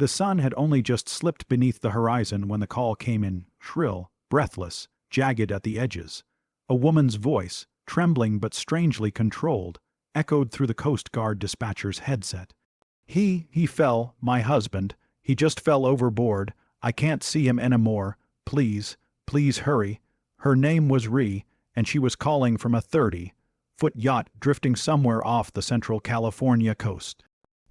The sun had only just slipped beneath the horizon when the call came in, shrill, breathless, jagged at the edges. A woman's voice, trembling but strangely controlled, echoed through the Coast Guard dispatcher's headset. He fell, my husband. He just fell overboard. I can't see him anymore. Please, please hurry. Her name was Rhea, and she was calling from a 30-foot yacht drifting somewhere off the central California coast.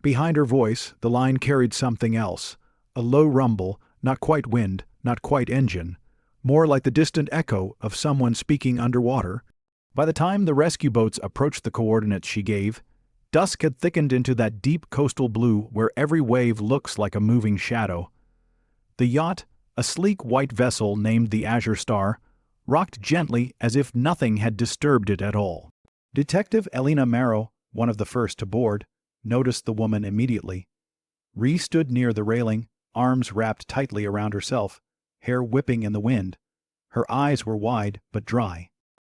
Behind her voice, the line carried something else. A low rumble, not quite wind, not quite engine. More like the distant echo of someone speaking underwater. By the time the rescue boats approached the coordinates she gave, dusk had thickened into that deep coastal blue where every wave looks like a moving shadow. The yacht, a sleek white vessel named the Azure Star, rocked gently as if nothing had disturbed it at all. Detective Elena Marrow, one of the first to board, noticed the woman immediately. Rhea stood near the railing, arms wrapped tightly around herself, hair whipping in the wind. Her eyes were wide but dry.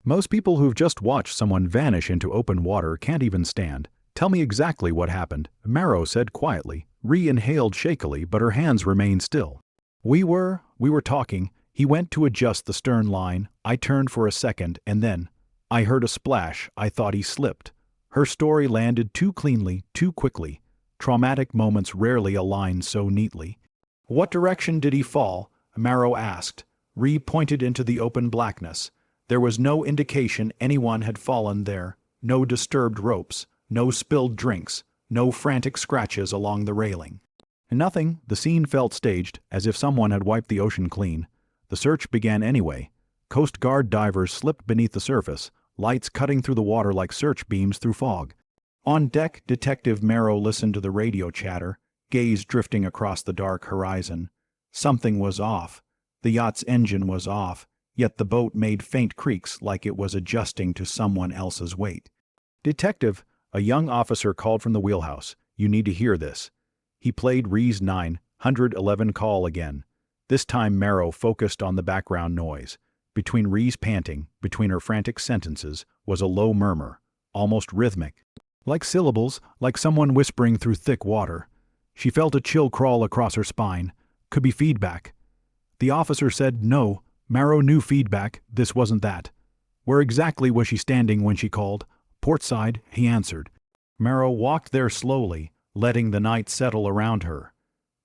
Most people who've just watched someone vanish into open water can't even stand. Tell me exactly what happened, Marrow said quietly. Rhea inhaled shakily, but her hands remained still. We were talking. He went to adjust the stern line. I turned for a second, and then I heard a splash. I thought he slipped. Her story landed too cleanly, too quickly. Traumatic moments rarely align so neatly. What direction did he fall? Marrow asked. Rhea pointed into the open blackness. There was no indication anyone had fallen there. No disturbed ropes, no spilled drinks, no frantic scratches along the railing. Nothing. The scene felt staged, as if someone had wiped the ocean clean. The search began anyway. Coast Guard divers slipped beneath the surface, lights cutting through the water like search beams through fog. On deck, Detective Marrow listened to the radio chatter, gaze drifting across the dark horizon. Something was off. The yacht's engine was off, yet the boat made faint creaks like it was adjusting to someone else's weight. Detective, a young officer called from the wheelhouse. You need to hear this. He played Rhea's 911 call again. This time Marrow focused on the background noise. Between Rhea's panting, between her frantic sentences, was a low murmur, almost rhythmic. Like syllables, like someone whispering through thick water. She felt a chill crawl across her spine. Could be feedback. The officer said no. Marrow knew feedback. This wasn't that. Where exactly was she standing when she called? Port side, he answered. Marrow walked there slowly, letting the night settle around her.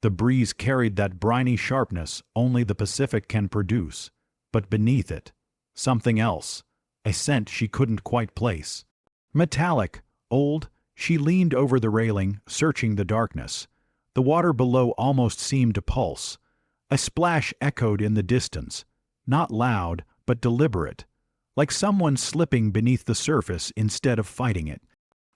The breeze carried that briny sharpness only the Pacific can produce. But beneath it, something else, a scent she couldn't quite place. Metallic, old, she leaned over the railing, searching the darkness. The water below almost seemed to pulse. A splash echoed in the distance, not loud, but deliberate, like someone slipping beneath the surface instead of fighting it.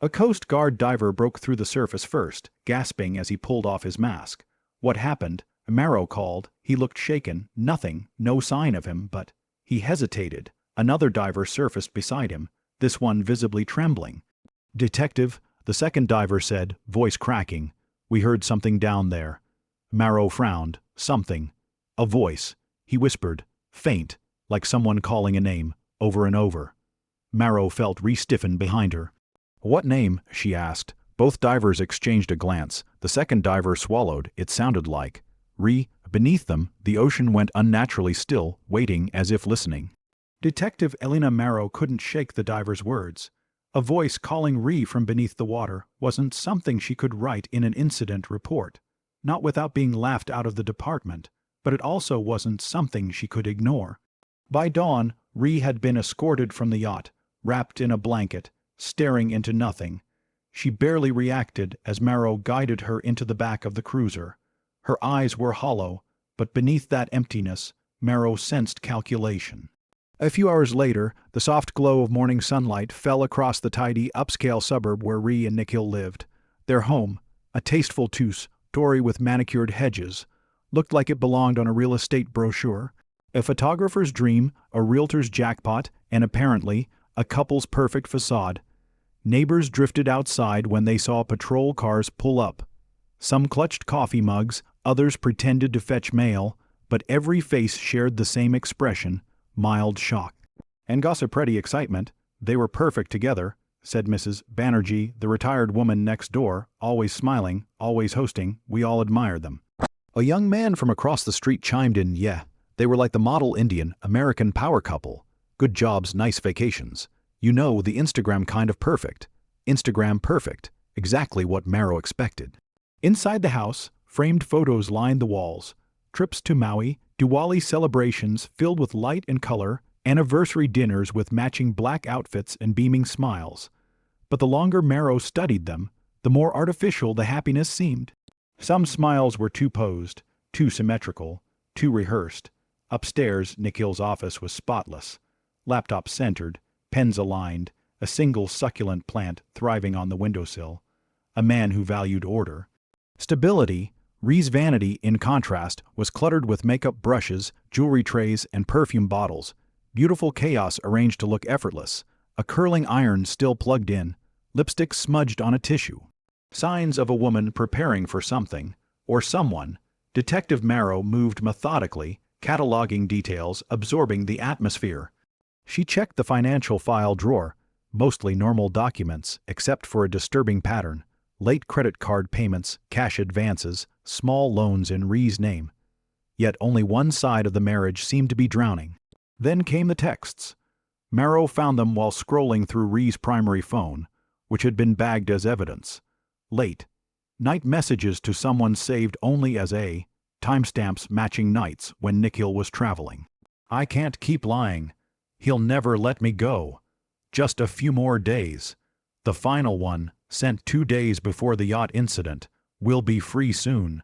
A Coast Guard diver broke through the surface first, gasping as he pulled off his mask. What happened? Marrow called. He looked shaken. Nothing, no sign of him, but he hesitated. Another diver surfaced beside him, this one visibly trembling. Detective, the second diver said, voice cracking. We heard something down there. Marrow frowned. Something. A voice. He whispered, faint, like someone calling a name, over and over. Marrow felt re-stiffen behind her. What name? She asked. Both divers exchanged a glance. The second diver swallowed. It sounded like Rhea. Beneath them, the ocean went unnaturally still, waiting as if listening. Detective Elena Marrow couldn't shake the diver's words. A voice calling Rhea from beneath the water wasn't something she could write in an incident report, not without being laughed out of the department, but it also wasn't something she could ignore. By dawn, Rhea had been escorted from the yacht, wrapped in a blanket, staring into nothing. She barely reacted as Marrow guided her into the back of the cruiser. Her eyes were hollow, but beneath that emptiness, Marrow sensed calculation. A few hours later, the soft glow of morning sunlight fell across the tidy, upscale suburb where Rhea and Nikhil lived. Their home, a tasteful two-story with manicured hedges, looked like it belonged on a real estate brochure. A photographer's dream, a realtor's jackpot, and apparently, a couple's perfect facade. Neighbors drifted outside when they saw patrol cars pull up. Some clutched coffee mugs, others pretended to fetch mail, but every face shared the same expression, mild shock. And gossip-ready excitement. They were perfect together. said Mrs. Banerjee, the retired woman next door, always smiling, always hosting. We all admired them. A young man from across the street chimed in, yeah, they were like the model Indian, American power couple. Good jobs, nice vacations. You know, the Instagram kind of perfect. Instagram perfect. Exactly what Marrow expected. Inside the house, framed photos lined the walls. Trips to Maui, Diwali celebrations filled with light and color, anniversary dinners with matching black outfits and beaming smiles. But the longer Marrow studied them, the more artificial the happiness seemed. Some smiles were too posed, too symmetrical, too rehearsed. Upstairs, Nikhil's office was spotless. Laptop centered, pens aligned, a single succulent plant thriving on the windowsill. A man who valued order. Stability. Rhea's vanity, in contrast, was cluttered with makeup brushes, jewelry trays, and perfume bottles. Beautiful chaos arranged to look effortless. A curling iron still plugged in. Lipstick smudged on a tissue. Signs of a woman preparing for something, or someone. Detective Marrow moved methodically, cataloging details, absorbing the atmosphere. She checked the financial file drawer, mostly normal documents, except for a disturbing pattern. Late credit card payments, cash advances, small loans in Rhea's name. Yet only one side of the marriage seemed to be drowning. Then came the texts. Marrow found them while scrolling through Rhea's primary phone, which had been bagged as evidence. Late. Night messages to someone saved only as A. Timestamps matching nights when Nikhil was traveling. I can't keep lying. He'll never let me go. Just a few more days. The final one, sent 2 days before the yacht incident, will be free soon.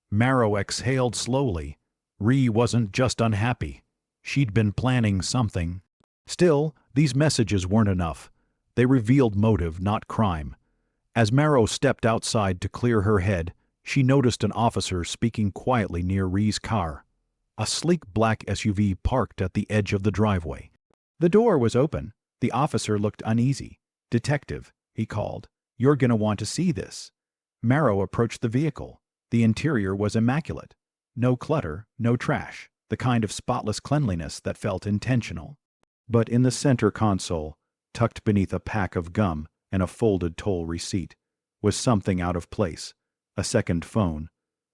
Marrow exhaled slowly. Rhea wasn't just unhappy. She'd been planning something. Still, these messages weren't enough. They revealed motive, not crime. As Marrow stepped outside to clear her head, she noticed an officer speaking quietly near Rhea's car. A sleek black SUV parked at the edge of the driveway. The door was open. The officer looked uneasy. "Detective," he called, "you're gonna want to see this." Marrow approached the vehicle. The interior was immaculate. No clutter, no trash, the kind of spotless cleanliness that felt intentional. But in the center console, tucked beneath a pack of gum and a folded toll receipt, was something out of place. A second phone.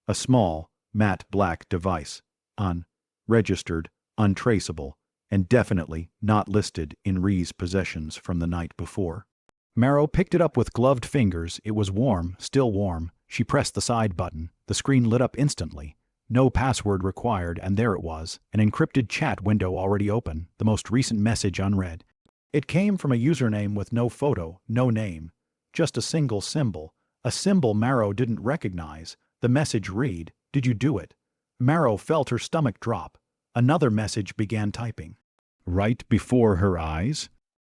A small, matte black device. Unregistered, untraceable, and definitely not listed in Rhea's possessions from the night before. Marrow picked it up with gloved fingers. It was warm, still warm. She pressed the side button. The screen lit up instantly. No password required, and there it was, an encrypted chat window already open, the most recent message unread. It came from a username with no photo, no name. Just a single symbol. A symbol Marrow didn't recognize. The message read, "Did you do it?" Marrow felt her stomach drop. Another message began typing. Right before her eyes?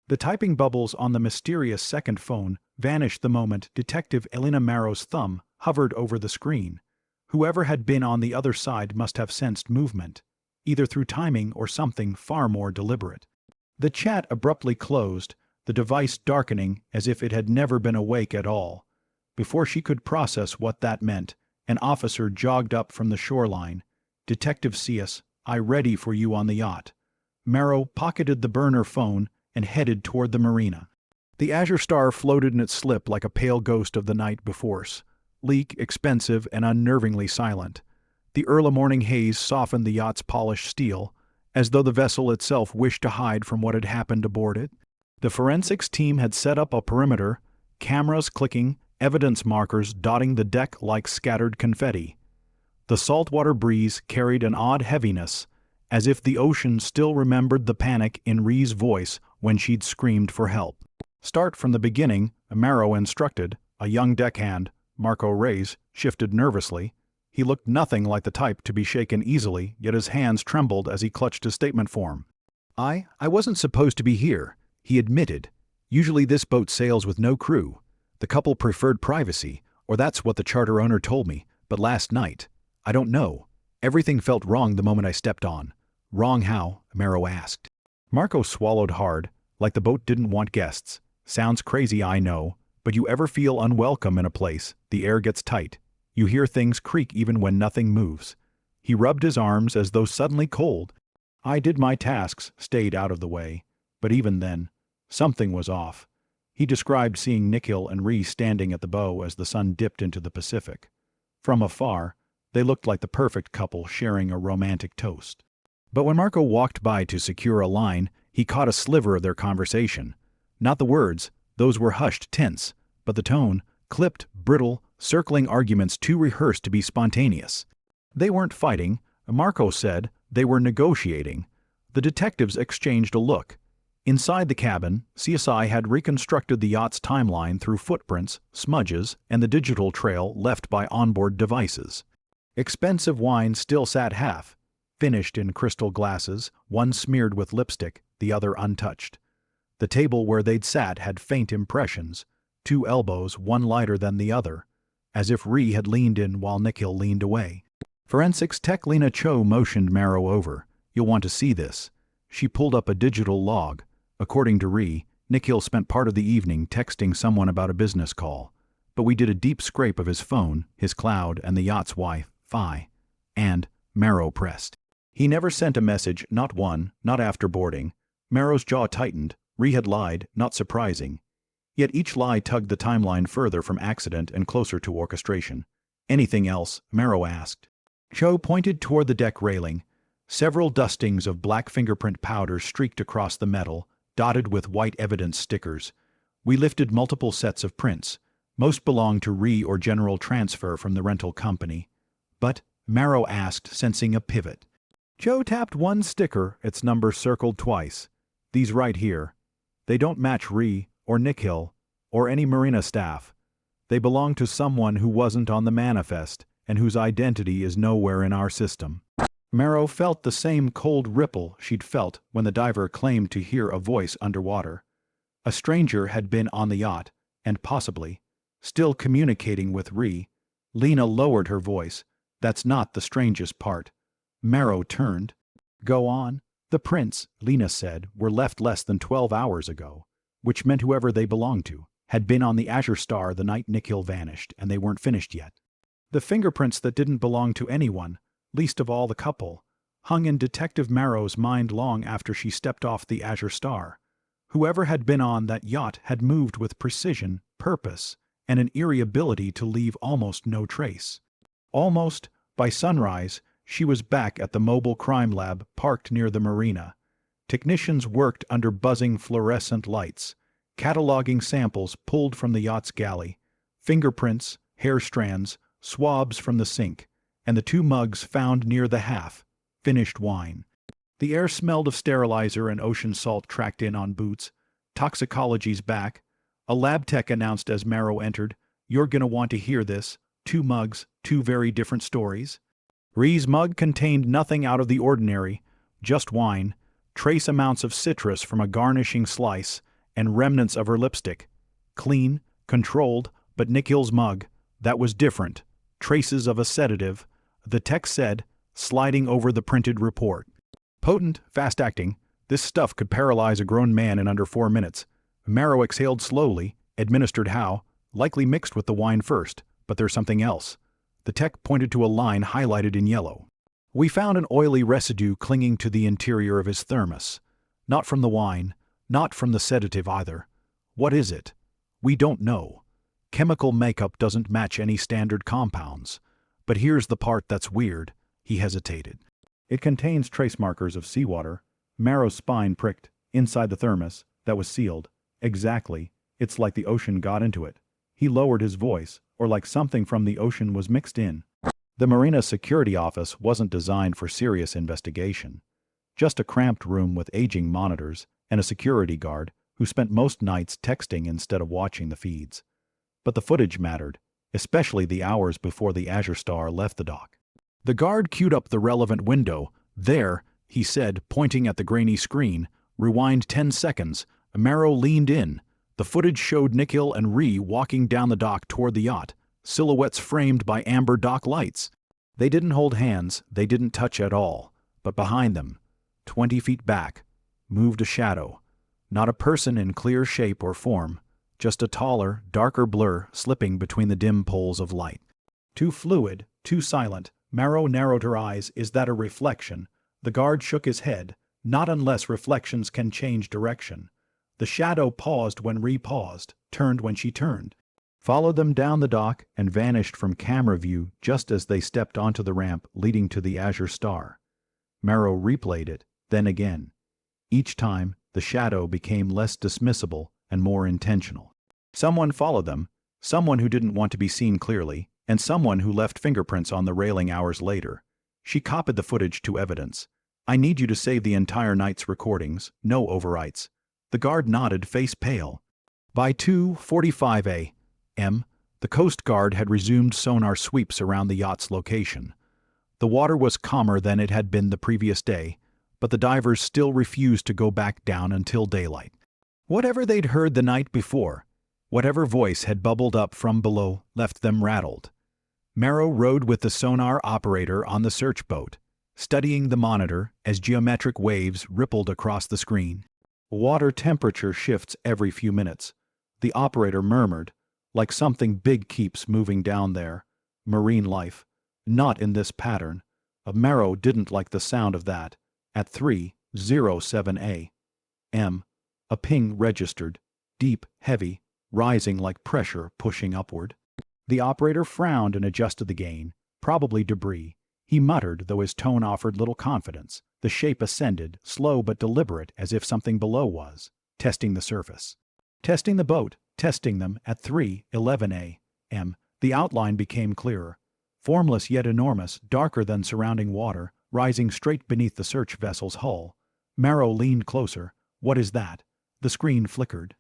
The typing bubbles on the mysterious second phone vanished the moment Detective Elena Marrow's thumb hovered over the screen. Whoever had been on the other side must have sensed movement, either through timing or something far more deliberate. The chat abruptly closed, the device darkening as if it had never been awake at all. Before she could process what that meant, an officer jogged up from the shoreline. "Detective Cius, I ready for you on the yacht." Marrow pocketed the burner phone and headed toward the marina. The Azure Star floated in its slip like a pale ghost of the night before. Sleek, expensive, and unnervingly silent. The early morning haze softened the yacht's polished steel, as though the vessel itself wished to hide from what had happened aboard it. The forensics team had set up a perimeter, cameras clicking, evidence markers dotting the deck like scattered confetti. The saltwater breeze carried an odd heaviness, as if the ocean still remembered the panic in Rhea's voice when she'd screamed for help. "Start from the beginning," Marrow instructed. A young deckhand, Marco Reyes, shifted nervously. He looked nothing like the type to be shaken easily, yet his hands trembled as he clutched his statement form. I wasn't supposed to be here," he admitted. "Usually this boat sails with no crew. The couple preferred privacy, or that's what the charter owner told me, but last night, I don't know. Everything felt wrong the moment I stepped on." "Wrong how?" Marrow asked. Marco swallowed hard, like the boat didn't want guests. "Sounds crazy, I know, but you ever feel unwelcome in a place, the air gets tight. You hear things creak even when nothing moves." He rubbed his arms as though suddenly cold. "I did my tasks, stayed out of the way. But even then, something was off." He described seeing Nikhil and Rhea standing at the bow as the sun dipped into the Pacific. From afar, they looked like the perfect couple sharing a romantic toast. But when Marco walked by to secure a line, he caught a sliver of their conversation. Not the words, those were hushed, tense, but the tone, clipped, brittle, circling arguments too rehearsed to be spontaneous. They weren't fighting, Marco said, they were negotiating. The detectives exchanged a look. Inside the cabin, CSI had reconstructed the yacht's timeline through footprints, smudges, and the digital trail left by onboard devices. Expensive wine still sat half, finished in crystal glasses, one smeared with lipstick, the other untouched. The table where they'd sat had faint impressions, 2 elbows, one lighter than the other, as if Rhea had leaned in while Nikhil leaned away. Forensics tech Lena Cho motioned Marrow over. You'll want to see this. She pulled up a digital log. According to Rhea, Nikhil spent part of the evening texting someone about a business call. But we did a deep scrape of his phone, his cloud, and the yacht's Wi-Fi. And Marrow pressed. He never sent a message, not one, not after boarding. Marrow's jaw tightened. Rhea had lied, not surprising. Yet each lie tugged the timeline further from accident and closer to orchestration. Anything else? Marrow asked. Cho pointed toward the deck railing. Several dustings of black fingerprint powder streaked across the metal, dotted with white evidence stickers. We lifted multiple sets of prints. Most belonged to Rhea or general transfer from the rental company. But, Marrow asked, sensing a pivot. Cho tapped one sticker, its number circled twice. These right here. They don't match Rhea, or Nikhil, or any Marina staff. They belong to someone who wasn't on the manifest, and whose identity is nowhere in our system. Marrow felt the same cold ripple she'd felt when the diver claimed to hear a voice underwater. A stranger had been on the yacht, and possibly, still communicating with Rhea. Lena lowered her voice. That's not the strangest part. Marrow turned. Go on. The prints, Lena said, were left less than 12 hours ago, which meant whoever they belonged to had been on the Azure Star the night Nikhil vanished, and they weren't finished yet. The fingerprints that didn't belong to anyone, least of all the couple, hung in Detective Marrow's mind long after she stepped off the Azure Star. Whoever had been on that yacht had moved with precision, purpose, and an eerie ability to leave almost no trace. Almost, by sunrise, she was back at the mobile crime lab parked near the marina. Technicians worked under buzzing fluorescent lights, cataloging samples pulled from the yacht's galley, fingerprints, hair strands, swabs from the sink, and the 2 mugs found near the half-finished wine. The air smelled of sterilizer and ocean salt tracked in on boots. Toxicology's back. A lab tech announced as Marrow entered, "You're gonna want to hear this. 2 mugs, 2 very different stories." Rhea's mug contained nothing out of the ordinary, just wine, trace amounts of citrus from a garnishing slice, and remnants of her lipstick. Clean, controlled, but Nikhil's mug, that was different. Traces of a sedative, the tech said, sliding over the printed report. Potent, fast-acting, this stuff could paralyze a grown man in under 4 minutes. Marrow exhaled slowly, administered how, likely mixed with the wine first, but there's something else. The tech pointed to a line highlighted in yellow. We found an oily residue clinging to the interior of his thermos. Not from the wine, not from the sedative either. What is it? We don't know. Chemical makeup doesn't match any standard compounds. But here's the part that's weird. He hesitated. It contains trace markers of seawater. Marrow's spine pricked, inside the thermos, that was sealed. Exactly. It's like the ocean got into it. He lowered his voice, or like something from the ocean was mixed in. The marina security office wasn't designed for serious investigation. Just a cramped room with aging monitors and a security guard who spent most nights texting instead of watching the feeds. But the footage mattered, especially the hours before the Azure Star left the dock. The guard queued up the relevant window. There, he said, pointing at the grainy screen, rewind 10 seconds. Marrow leaned in. The footage showed Nikhil and Rhea walking down the dock toward the yacht, silhouettes framed by amber dock lights. They didn't hold hands, they didn't touch at all, but behind them, 20 feet back, moved a shadow. Not a person in clear shape or form, just a taller, darker blur slipping between the dim poles of light. Too fluid, too silent. Marrow narrowed her eyes. Is that a reflection? The guard shook his head. Not unless reflections can change direction. The shadow paused when Rhea paused, turned when she turned, followed them down the dock, and vanished from camera view just as they stepped onto the ramp leading to the Azure Star. Marrow replayed it, then again. Each time, the shadow became less dismissible and more intentional. Someone followed them, someone who didn't want to be seen clearly, and someone who left fingerprints on the railing hours later. She copied the footage to evidence. "I need you to save the entire night's recordings, no overwrites." The guard nodded, face pale. By 2:45 a.m., the Coast Guard had resumed sonar sweeps around the yacht's location. The water was calmer than it had been the previous day, but the divers still refused to go back down until daylight. Whatever they'd heard the night before, whatever voice had bubbled up from below, left them rattled. Marrow rode with the sonar operator on the search boat, studying the monitor as geometric waves rippled across the screen. Water temperature shifts every few minutes. The operator murmured, like something big keeps moving down there. Marine life. Not in this pattern. Marrow didn't like the sound of that. At 3:07 a.m., a ping registered, deep, heavy, rising like pressure pushing upward. The operator frowned and adjusted the gain. Probably debris. He muttered, though his tone offered little confidence. The shape ascended, slow but deliberate, as if something below was testing the surface. Testing the boat, testing them. At 3:11 a.m., the outline became clearer. Formless yet enormous, darker than surrounding water, rising straight beneath the search vessel's hull. Marrow leaned closer. "What is that?" The screen flickered.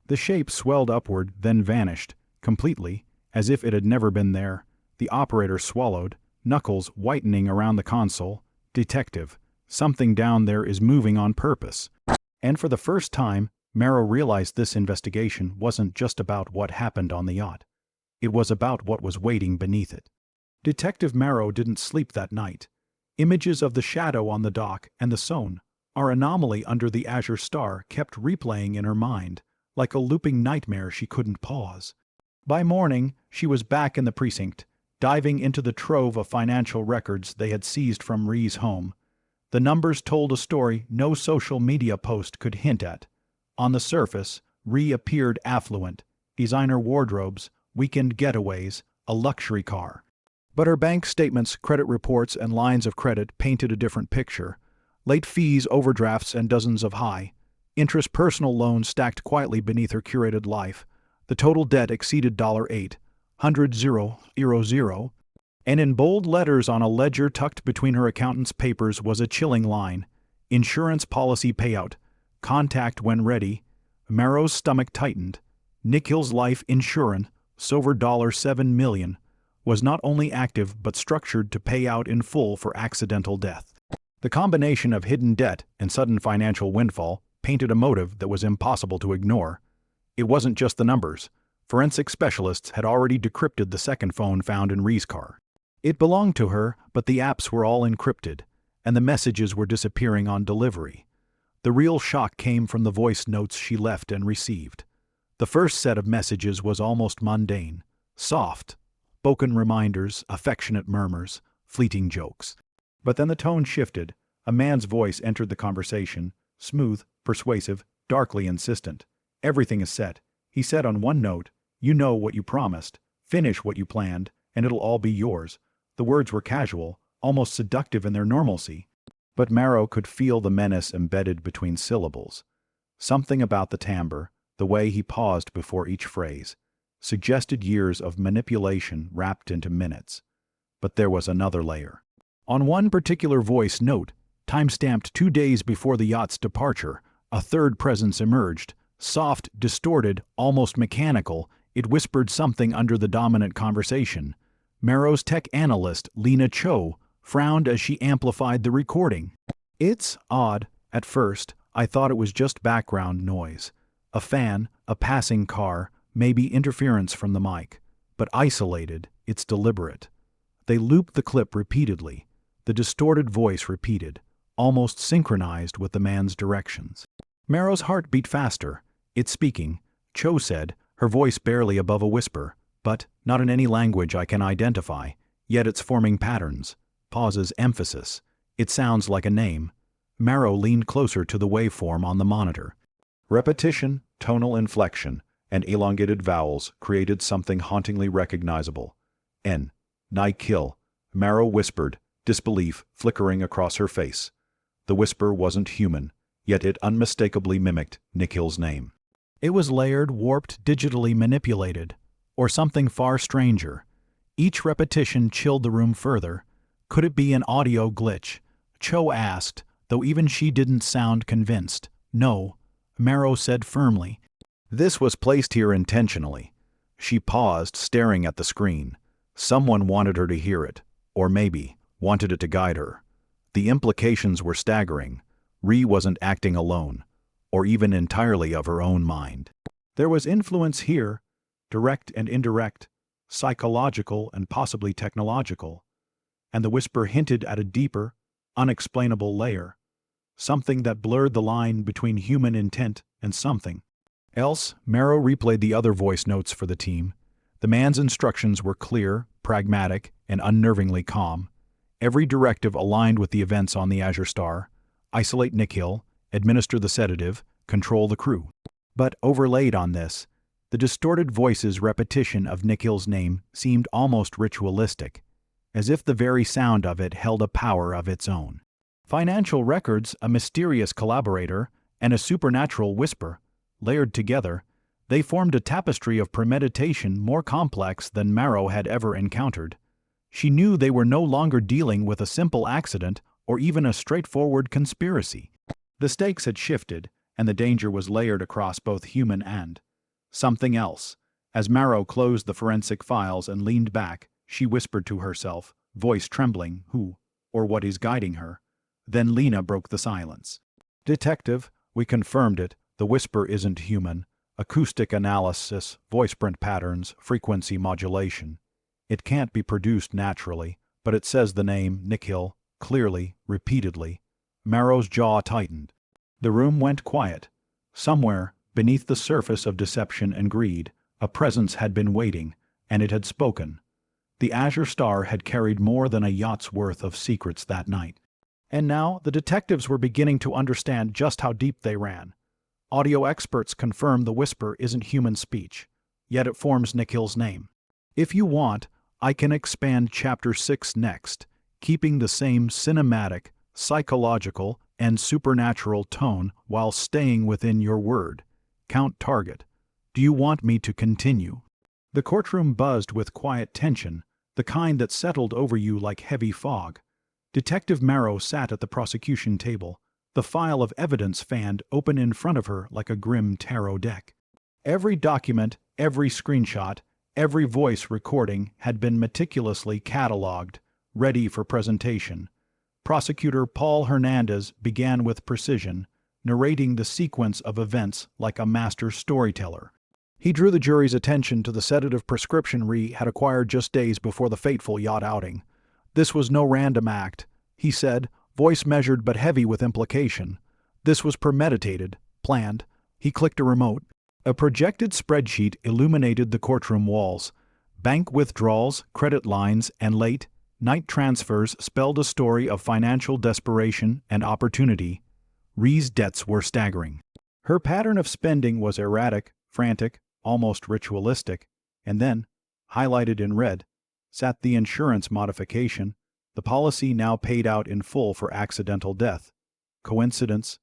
The shape swelled upward, then vanished, completely, as if it had never been there. The operator swallowed, knuckles whitening around the console. "Detective, something down there is moving on purpose." And for the first time, Marrow realized this investigation wasn't just about what happened on the yacht. It was about what was waiting beneath it. Detective Marrow didn't sleep that night. Images of the shadow on the dock and the sonar anomaly under the Azure Star kept replaying in her mind, like a looping nightmare she couldn't pause. By morning, she was back in the precinct, diving into the trove of financial records they had seized from Rhea's home. The numbers told a story no social media post could hint at. On the surface, Rhea appeared affluent, designer wardrobes, weekend getaways, a luxury car. But her bank statements, credit reports, and lines of credit painted a different picture. Late fees, overdrafts, and dozens of high-interest personal loans stacked quietly beneath her curated life. The total debt exceeded $800,000, and in bold letters on a ledger tucked between her accountant's papers was a chilling line: "Insurance policy payout. Contact when ready." Marrow's stomach tightened. Nikhil's life insurance, over $7 million, was not only active but structured to pay out in full for accidental death. The combination of hidden debt and sudden financial windfall painted a motive that was impossible to ignore. It wasn't just the numbers. Forensic specialists had already decrypted the second phone found in Rhea's car. It belonged to her, but the apps were all encrypted, and the messages were disappearing on delivery. The real shock came from the voice notes she left and received. The first set of messages was almost mundane, soft, spoken reminders, affectionate murmurs, fleeting jokes. But then the tone shifted. A man's voice entered the conversation, smooth, persuasive, darkly insistent. "Everything is set," he said on one note. "You know what you promised. Finish what you planned, and it'll all be yours." The words were casual, almost seductive in their normalcy, but Marrow could feel the menace embedded between syllables. Something about the timbre, the way he paused before each phrase, suggested years of manipulation wrapped into minutes. But there was another layer. On one particular voice note, time-stamped 2 days before the yacht's departure, a third presence emerged. Soft, distorted, almost mechanical, it whispered something under the dominant conversation. Marrow's tech analyst, Lena Cho, frowned as she amplified the recording. "It's odd. At first, I thought it was just background noise. A fan, a passing car, maybe interference from the mic. But isolated, it's deliberate." They looped the clip repeatedly. The distorted voice repeated, almost synchronized with the man's directions. Marrow's heart beat faster. "It's speaking," Cho said, her voice barely above a whisper, "but not in any language I can identify. Yet it's forming patterns." Pauses, emphasis. "It sounds like a name." Marrow leaned closer to the waveform on the monitor. Repetition, tonal inflection, and elongated vowels created something hauntingly recognizable. Nikhil, Marrow whispered, disbelief flickering across her face. The whisper wasn't human, yet it unmistakably mimicked Nikhil's name. It was layered, warped, digitally manipulated, or something far stranger. Each repetition chilled the room further. Could it be an audio glitch? Cho asked, though even she didn't sound convinced. No, Marrow said firmly. This was placed here intentionally. She paused, staring at the screen. Someone wanted her to hear it, or maybe wanted it to guide her. The implications were staggering. Rhea wasn't acting alone, or even entirely of her own mind. There was influence here, direct and indirect, psychological and possibly technological, and the whisper hinted at a deeper, unexplainable layer, something that blurred the line between human intent and something else. Marrow replayed the other voice notes for the team. The man's instructions were clear, pragmatic, and unnervingly calm. Every directive aligned with the events on the Azure Star: isolate Nikhil, administer the sedative, control the crew. But overlaid on this, the distorted voice's repetition of Nikhil's name seemed almost ritualistic, as if the very sound of it held a power of its own. Financial records, a mysterious collaborator, and a supernatural whisper, layered together, they formed a tapestry of premeditation more complex than Marrow had ever encountered. She knew they were no longer dealing with a simple accident or even a straightforward conspiracy. The stakes had shifted, and the danger was layered across both human and something else. As Marrow closed the forensic files and leaned back, she whispered to herself, voice trembling, who or what is guiding her. Then Lena broke the silence. Detective, we confirmed it. The whisper isn't human. Acoustic analysis, voice print patterns, frequency modulation. It can't be produced naturally, but it says the name Nikhil, clearly, repeatedly. Marrow's jaw tightened. The room went quiet. Somewhere, beneath the surface of deception and greed, a presence had been waiting, and it had spoken. The Azure Star had carried more than a yacht's worth of secrets that night. And now the detectives were beginning to understand just how deep they ran. Audio experts confirm the whisper isn't human speech, yet it forms Nikhil's name. If you want, I can expand Chapter 6 next, keeping the same cinematic, psychological, and supernatural tone while staying within your word. Count target. Do you want me to continue? The courtroom buzzed with quiet tension, the kind that settled over you like heavy fog. Detective Marrow sat at the prosecution table, the file of evidence fanned open in front of her like a grim tarot deck. Every document, every screenshot, every voice recording had been meticulously catalogued, ready for presentation. Prosecutor Paul Hernandez began with precision, narrating the sequence of events like a master storyteller. He drew the jury's attention to the sedative prescription Rhea had acquired just days before the fateful yacht outing. This was no random act, he said, voice measured but heavy with implication. This was premeditated, planned. He clicked a remote. A projected spreadsheet illuminated the courtroom walls. Bank withdrawals, credit lines, and late, night transfers spelled a story of financial desperation and opportunity. Rhea's debts were staggering. Her pattern of spending was erratic, frantic, almost ritualistic, and then, highlighted in red, sat the insurance modification. The policy now paid out in full for accidental death. Coincidence?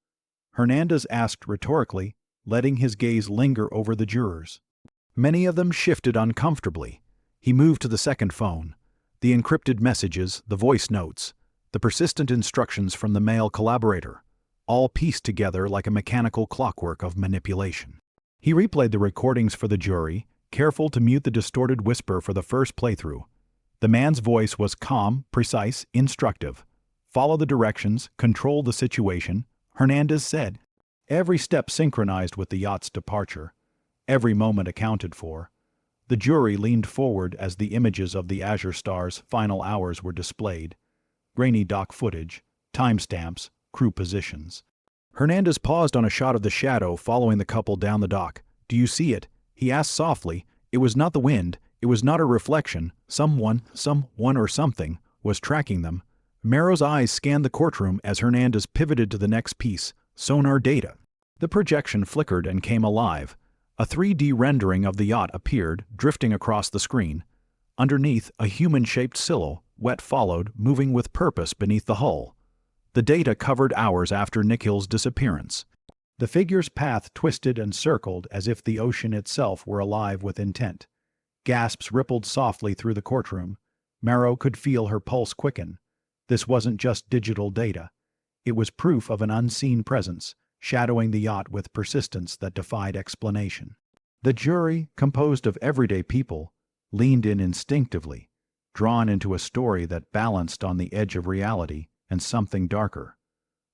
Hernandez asked rhetorically, letting his gaze linger over the jurors. Many of them shifted uncomfortably. He moved to the second phone. The encrypted messages, the voice notes, the persistent instructions from the male collaborator, all pieced together like a mechanical clockwork of manipulation. He replayed the recordings for the jury, careful to mute the distorted whisper for the first playthrough. The man's voice was calm, precise, instructive. Follow the directions, control the situation, Hernandez said. Every step synchronized with the yacht's departure. Every moment accounted for. The jury leaned forward as the images of the Azure Star's final hours were displayed. Grainy dock footage, timestamps, crew positions. Hernandez paused on a shot of the shadow following the couple down the dock. Do you see it? He asked softly. It was not the wind. It was not a reflection. Someone or something was tracking them. Marrow's eyes scanned the courtroom as Hernandez pivoted to the next piece, sonar data. The projection flickered and came alive. A 3D rendering of the yacht appeared, drifting across the screen. Underneath, a human-shaped silhouette followed, moving with purpose beneath the hull. The data covered hours after Nikhil's disappearance. The figure's path twisted and circled as if the ocean itself were alive with intent. Gasps rippled softly through the courtroom. Marrow could feel her pulse quicken. This wasn't just digital data. It was proof of an unseen presence, shadowing the yacht with persistence that defied explanation. The jury, composed of everyday people, leaned in instinctively, drawn into a story that balanced on the edge of reality and something darker.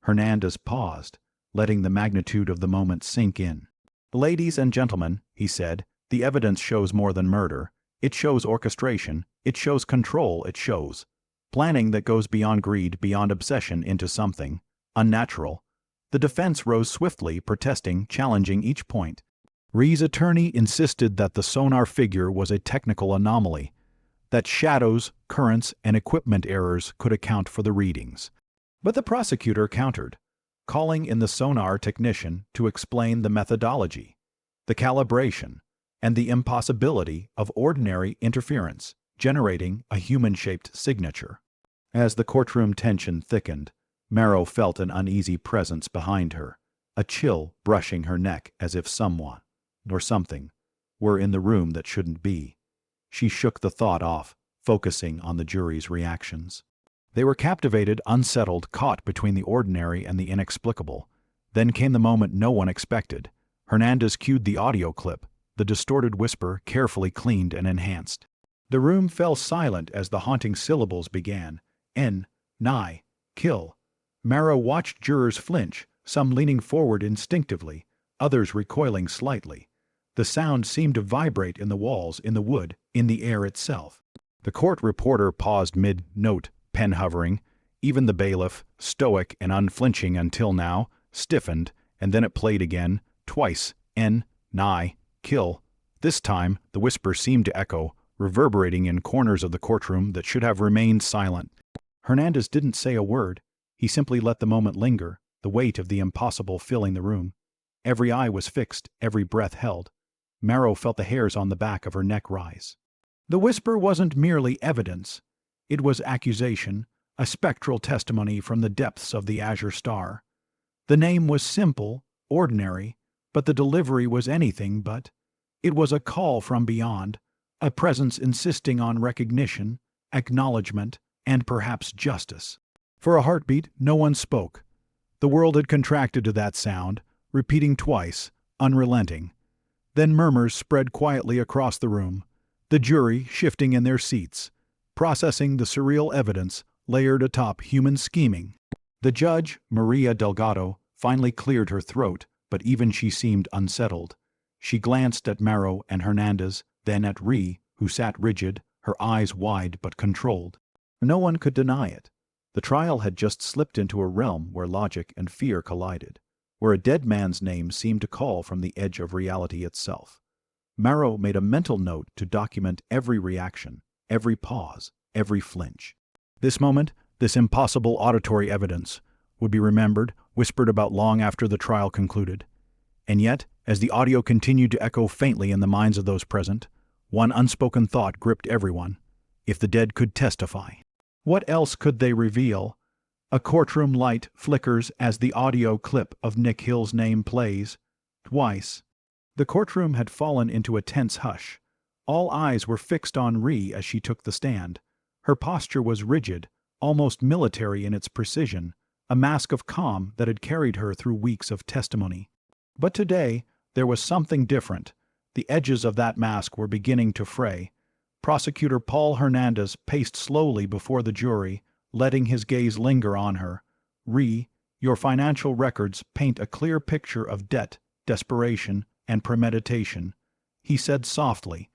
Hernandez paused, letting the magnitude of the moment sink in. "Ladies and gentlemen," he said, "the evidence shows more than murder. It shows orchestration, it shows control, it shows planning that goes beyond greed, beyond obsession into something unnatural." The defense rose swiftly, protesting, challenging each point. Rhea's attorney insisted that the sonar figure was a technical anomaly, that shadows, currents, and equipment errors could account for the readings. But the prosecutor countered, calling in the sonar technician to explain the methodology, the calibration, and the impossibility of ordinary interference generating a human-shaped signature. As the courtroom tension thickened, Marrow felt an uneasy presence behind her, a chill brushing her neck as if someone, or something, were in the room that shouldn't be. She shook the thought off, focusing on the jury's reactions. They were captivated, unsettled, caught between the ordinary and the inexplicable. Then came the moment no one expected. Hernandez cued the audio clip, the distorted whisper carefully cleaned and enhanced. The room fell silent as the haunting syllables began. Nigh, kill. Marrow watched jurors flinch, some leaning forward instinctively, others recoiling slightly. The sound seemed to vibrate in the walls, in the wood, in the air itself. The court reporter paused mid-note, pen hovering. Even the bailiff, stoic and unflinching until now, stiffened, and then it played again, twice. Nigh, kill. This time, the whisper seemed to echo, reverberating in corners of the courtroom that should have remained silent. Hernandez didn't say a word. He simply let the moment linger, the weight of the impossible filling the room. Every eye was fixed, every breath held. Marrow felt the hairs on the back of her neck rise. The whisper wasn't merely evidence. It was accusation, a spectral testimony from the depths of the azure star. The name was simple, ordinary, but the delivery was anything but. It was a call from beyond, a presence insisting on recognition, acknowledgement, and perhaps justice. For a heartbeat, no one spoke. The world had contracted to that sound, repeating twice, unrelenting. Then murmurs spread quietly across the room, the jury shifting in their seats, processing the surreal evidence layered atop human scheming. The judge, Maria Delgado, finally cleared her throat, but even she seemed unsettled. She glanced at Marrow and Hernandez, then at Rhea, who sat rigid, her eyes wide but controlled. No one could deny it. The trial had just slipped into a realm where logic and fear collided, where a dead man's name seemed to call from the edge of reality itself. Marrow made a mental note to document every reaction, every pause, every flinch. This moment, this impossible auditory evidence, would be remembered, whispered about long after the trial concluded. And yet, as the audio continued to echo faintly in the minds of those present, one unspoken thought gripped everyone. If the dead could testify, what else could they reveal? A courtroom light flickers as the audio clip of Nikhil's name plays. Twice. The courtroom had fallen into a tense hush. All eyes were fixed on Rhea as she took the stand. Her posture was rigid, almost military in its precision, a mask of calm that had carried her through weeks of testimony. But today, there was something different. The edges of that mask were beginning to fray. Prosecutor Paul Hernandez paced slowly before the jury, letting his gaze linger on her. "Rhea, your financial records paint a clear picture of debt, desperation, and premeditation," he said softly.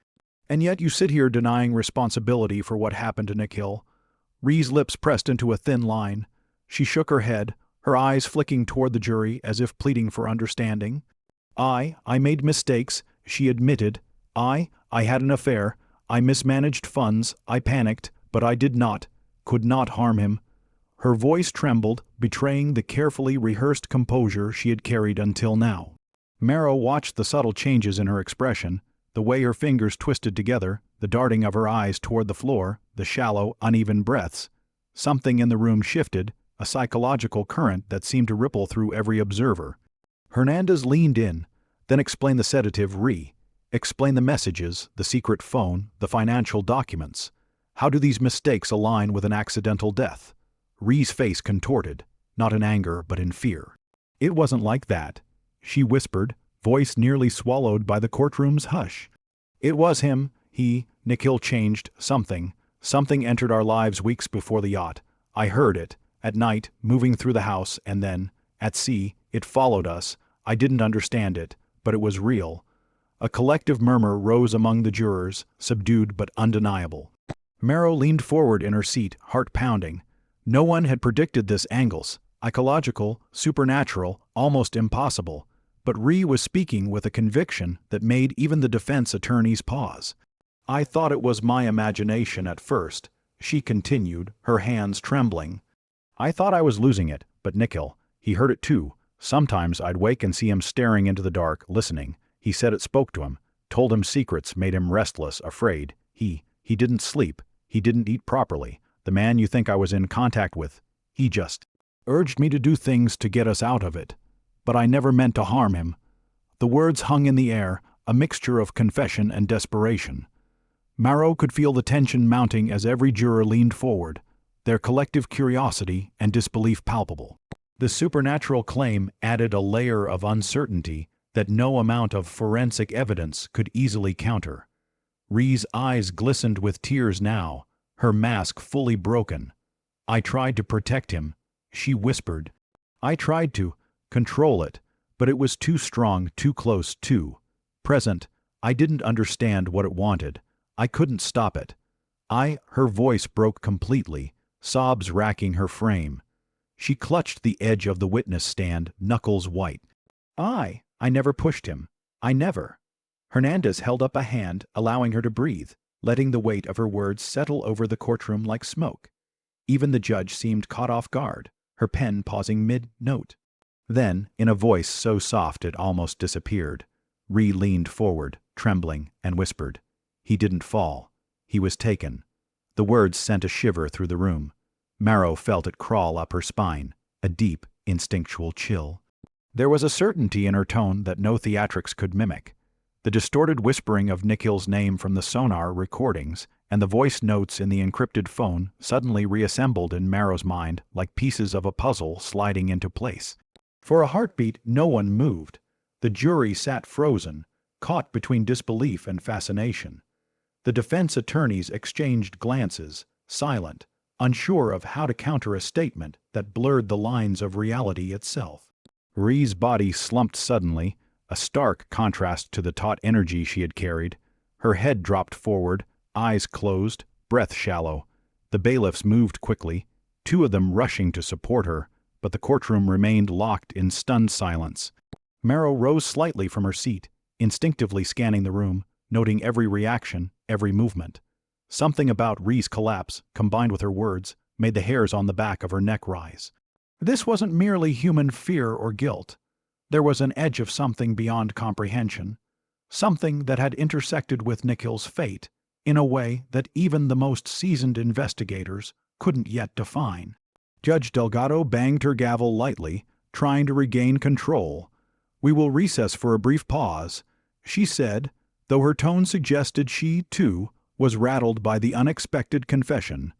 "And yet you sit here denying responsibility for what happened to Nikhil." Rhea's lips pressed into a thin line. She shook her head, her eyes flicking toward the jury as if pleading for understanding. I made mistakes," she admitted. I had an affair. I mismanaged funds. I panicked, but I could not harm him." Her voice trembled, betraying the carefully rehearsed composure she had carried until now. Marrow watched the subtle changes in her expression, the way her fingers twisted together, the darting of her eyes toward the floor, the shallow, uneven breaths. Something in the room shifted, a psychological current that seemed to ripple through every observer. Hernandez leaned in, then explained the sedative Rhea. Explain the messages, the secret phone, the financial documents. How do these mistakes align with an accidental death? Rhea's face contorted, not in anger but in fear. It wasn't like that, she whispered, voice nearly swallowed by the courtroom's hush. It was him, Nikhil changed, something entered our lives weeks before the yacht. I heard it, at night, moving through the house, and then, at sea, it followed us. I didn't understand it, but it was real. A collective murmur rose among the jurors, subdued but undeniable. Marrow leaned forward in her seat, heart pounding. No one had predicted this angles, ecological, supernatural, almost impossible. But Rhea was speaking with a conviction that made even the defense attorneys pause. I thought it was my imagination at first, she continued, her hands trembling. I thought I was losing it, but Nikhil, he heard it too. Sometimes I'd wake and see him staring into the dark, listening. He said it spoke to him, told him secrets, made him restless, afraid. He didn't sleep, he didn't eat properly. The man you think I was in contact with, he just urged me to do things to get us out of it. But I never meant to harm him. The words hung in the air, a mixture of confession and desperation. Marrow could feel the tension mounting as every juror leaned forward, their collective curiosity and disbelief palpable. The supernatural claim added a layer of uncertainty that no amount of forensic evidence could easily counter. Rhea's eyes glistened with tears now, her mask fully broken. I tried to protect him, she whispered. I tried to control it, but it was too strong, too close, too present. I didn't understand what it wanted. I couldn't stop it. Her voice broke completely, sobs racking her frame. She clutched the edge of the witness stand, knuckles white. I never pushed him. I never. Hernandez held up a hand, allowing her to breathe, letting the weight of her words settle over the courtroom like smoke. Even the judge seemed caught off guard, her pen pausing mid-note. Then, in a voice so soft it almost disappeared, Rhea leaned forward, trembling, and whispered, "He didn't fall. He was taken." The words sent a shiver through the room. Marrow felt it crawl up her spine, a deep, instinctual chill. There was a certainty in her tone that no theatrics could mimic. The distorted whispering of Nikhil's name from the sonar recordings and the voice notes in the encrypted phone suddenly reassembled in Marrow's mind like pieces of a puzzle sliding into place. For a heartbeat, no one moved. The jury sat frozen, caught between disbelief and fascination. The defense attorneys exchanged glances, silent, unsure of how to counter a statement that blurred the lines of reality itself. Rhea's body slumped suddenly, a stark contrast to the taut energy she had carried. Her head dropped forward, eyes closed, breath shallow. The bailiffs moved quickly, two of them rushing to support her, but the courtroom remained locked in stunned silence. Marrow rose slightly from her seat, instinctively scanning the room, noting every reaction, every movement. Something about Rhea's collapse, combined with her words, made the hairs on the back of her neck rise. This wasn't merely human fear or guilt. There was an edge of something beyond comprehension, something that had intersected with Nikhil's fate in a way that even the most seasoned investigators couldn't yet define. Judge Delgado banged her gavel lightly, trying to regain control. "We will recess for a brief pause," she said, though her tone suggested she, too, was rattled by the unexpected confession.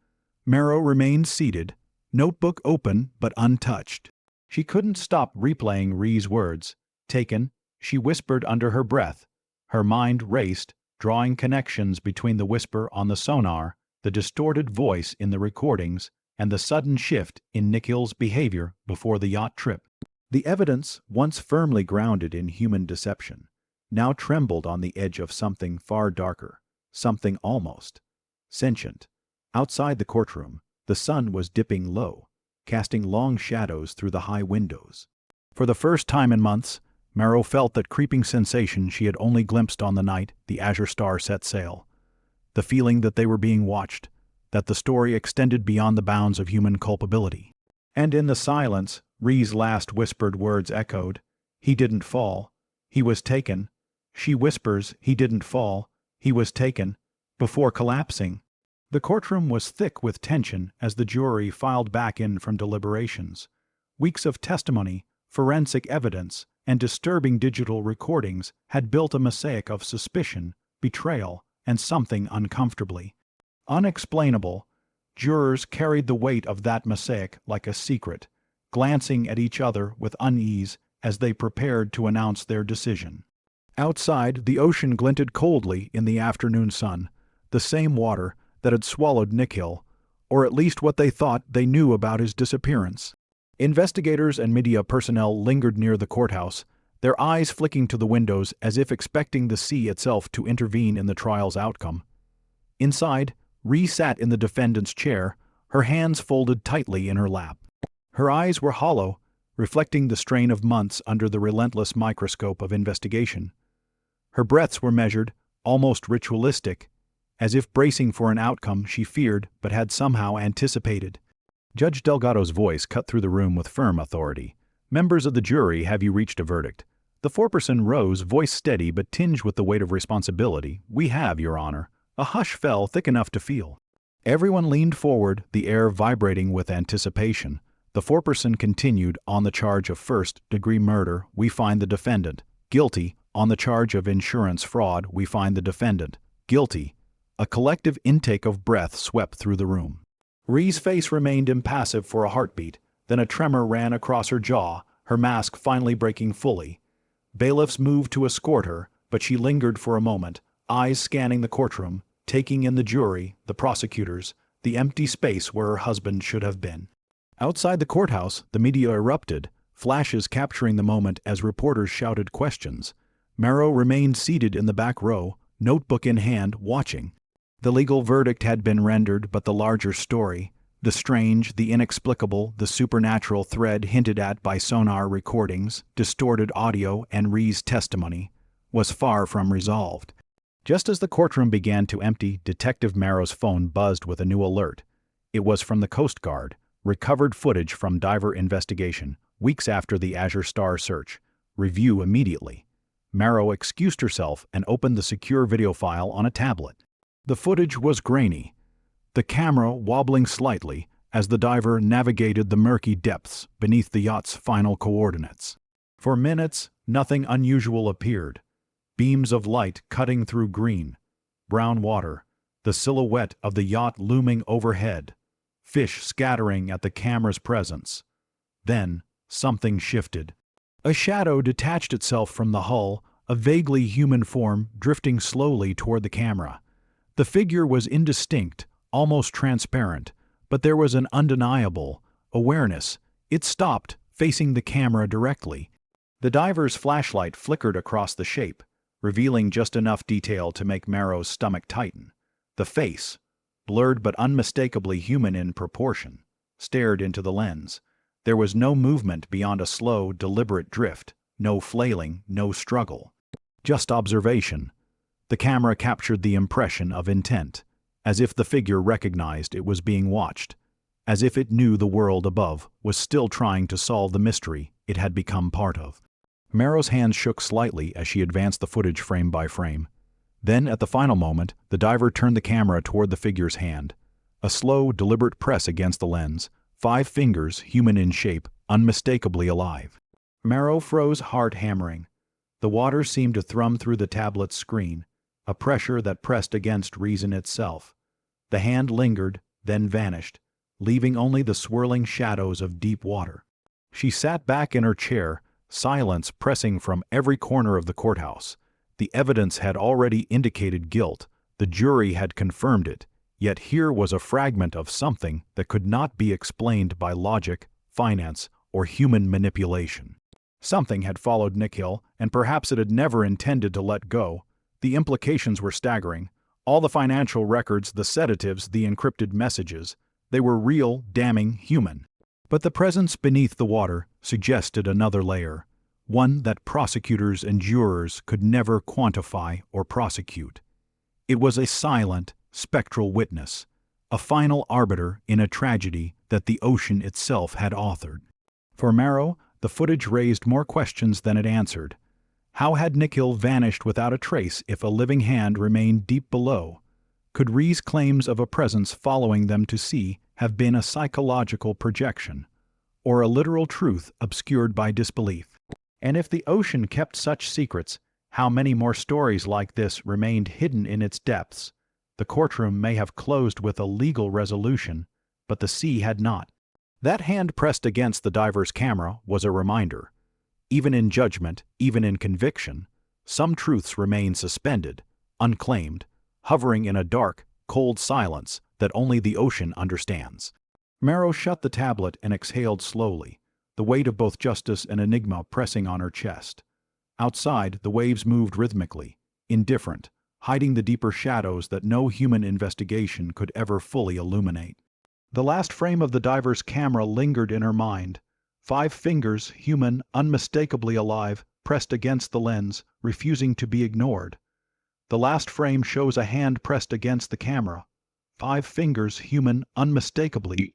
Marrow remained seated, notebook open but untouched. She couldn't stop replaying Rhea's words. "Taken," she whispered under her breath. Her mind raced, drawing connections between the whisper on the sonar, the distorted voice in the recordings, and the sudden shift in Nikhil's behavior before the yacht trip. The evidence, once firmly grounded in human deception, now trembled on the edge of something far darker, something almost sentient. Outside the courtroom, the sun was dipping low, casting long shadows through the high windows. For the first time in months, Marrow felt that creeping sensation she had only glimpsed on the night the Azure Star set sail. The feeling that they were being watched, that the story extended beyond the bounds of human culpability. And in the silence, Rhea's last whispered words echoed. He didn't fall. He was taken. She whispers, he didn't fall. He was taken. Before collapsing. The courtroom was thick with tension as the jury filed back in from deliberations. Weeks of testimony, forensic evidence, and disturbing digital recordings had built a mosaic of suspicion, betrayal, and something uncomfortably unexplainable. Jurors carried the weight of that mosaic like a secret, glancing at each other with unease as they prepared to announce their decision. Outside, the ocean glinted coldly in the afternoon sun, the same water that had swallowed Nikhil, or at least what they thought they knew about his disappearance. Investigators and media personnel lingered near the courthouse, their eyes flicking to the windows as if expecting the sea itself to intervene in the trial's outcome. Inside, Rhea sat in the defendant's chair, her hands folded tightly in her lap. Her eyes were hollow, reflecting the strain of months under the relentless microscope of investigation. Her breaths were measured, almost ritualistic, as if bracing for an outcome she feared but had somehow anticipated. Judge Delgado's voice cut through the room with firm authority. "Members of the jury, have you reached a verdict?" The foreperson rose, voice steady but tinged with the weight of responsibility. "We have, Your Honor." A hush fell thick enough to feel. Everyone leaned forward, the air vibrating with anticipation. The foreperson continued, "On the charge of first-degree murder, we find the defendant guilty. On the charge of insurance fraud, we find the defendant guilty." A collective intake of breath swept through the room. Rhea's face remained impassive for a heartbeat, then a tremor ran across her jaw, her mask finally breaking fully. Bailiffs moved to escort her, but she lingered for a moment, eyes scanning the courtroom, taking in the jury, the prosecutors, the empty space where her husband should have been. Outside the courthouse, the media erupted, flashes capturing the moment as reporters shouted questions. Marrow remained seated in the back row, notebook in hand, watching. The legal verdict had been rendered, but the larger story, the strange, the inexplicable, the supernatural thread hinted at by sonar recordings, distorted audio, and Rhea's testimony, was far from resolved. Just as the courtroom began to empty, Detective Marrow's phone buzzed with a new alert. It was from the Coast Guard, recovered footage from diver investigation, weeks after the Azure Star search. Review immediately. Marrow excused herself and opened the secure video file on a tablet. The footage was grainy, the camera wobbling slightly as the diver navigated the murky depths beneath the yacht's final coordinates. For minutes, nothing unusual appeared. Beams of light cutting through green, brown water, the silhouette of the yacht looming overhead, fish scattering at the camera's presence. Then, something shifted. A shadow detached itself from the hull, a vaguely human form drifting slowly toward the camera. The figure was indistinct, almost transparent, but there was an undeniable awareness. It stopped, facing the camera directly. The diver's flashlight flickered across the shape, revealing just enough detail to make Marrow's stomach tighten. The face, blurred but unmistakably human in proportion, stared into the lens. There was no movement beyond a slow, deliberate drift, no flailing, no struggle. Just observation. The camera captured the impression of intent, as if the figure recognized it was being watched, as if it knew the world above was still trying to solve the mystery it had become part of. Marrow's hands shook slightly as she advanced the footage frame by frame. Then, at the final moment, the diver turned the camera toward the figure's hand. A slow, deliberate press against the lens, 5 fingers, human in shape, unmistakably alive. Marrow froze, heart hammering. The water seemed to thrum through the tablet's screen, a pressure that pressed against reason itself. The hand lingered, then vanished, leaving only the swirling shadows of deep water. She sat back in her chair, silence pressing from every corner of the courthouse. The evidence had already indicated guilt, the jury had confirmed it, yet here was a fragment of something that could not be explained by logic, finance, or human manipulation. Something had followed Nikhil, and perhaps it had never intended to let go. The implications were staggering. All the financial records, the sedatives, the encrypted messages, they were real, damning, human. But the presence beneath the water suggested another layer, one that prosecutors and jurors could never quantify or prosecute. It was a silent, spectral witness, a final arbiter in a tragedy that the ocean itself had authored. For Marrow, the footage raised more questions than it answered. How had Nikhil vanished without a trace if a living hand remained deep below? Could Rhea's claims of a presence following them to sea have been a psychological projection, or a literal truth obscured by disbelief? And if the ocean kept such secrets, how many more stories like this remained hidden in its depths? The courtroom may have closed with a legal resolution, but the sea had not. That hand pressed against the diver's camera was a reminder. Even in judgment, even in conviction, some truths remain suspended, unclaimed, hovering in a dark, cold silence that only the ocean understands. Marrow shut the tablet and exhaled slowly, the weight of both justice and enigma pressing on her chest. Outside, the waves moved rhythmically, indifferent, hiding the deeper shadows that no human investigation could ever fully illuminate. The last frame of the diver's camera lingered in her mind. 5 fingers, human, unmistakably alive, pressed against the lens, refusing to be ignored. The last frame shows a hand pressed against the camera. 5 fingers, human, unmistakably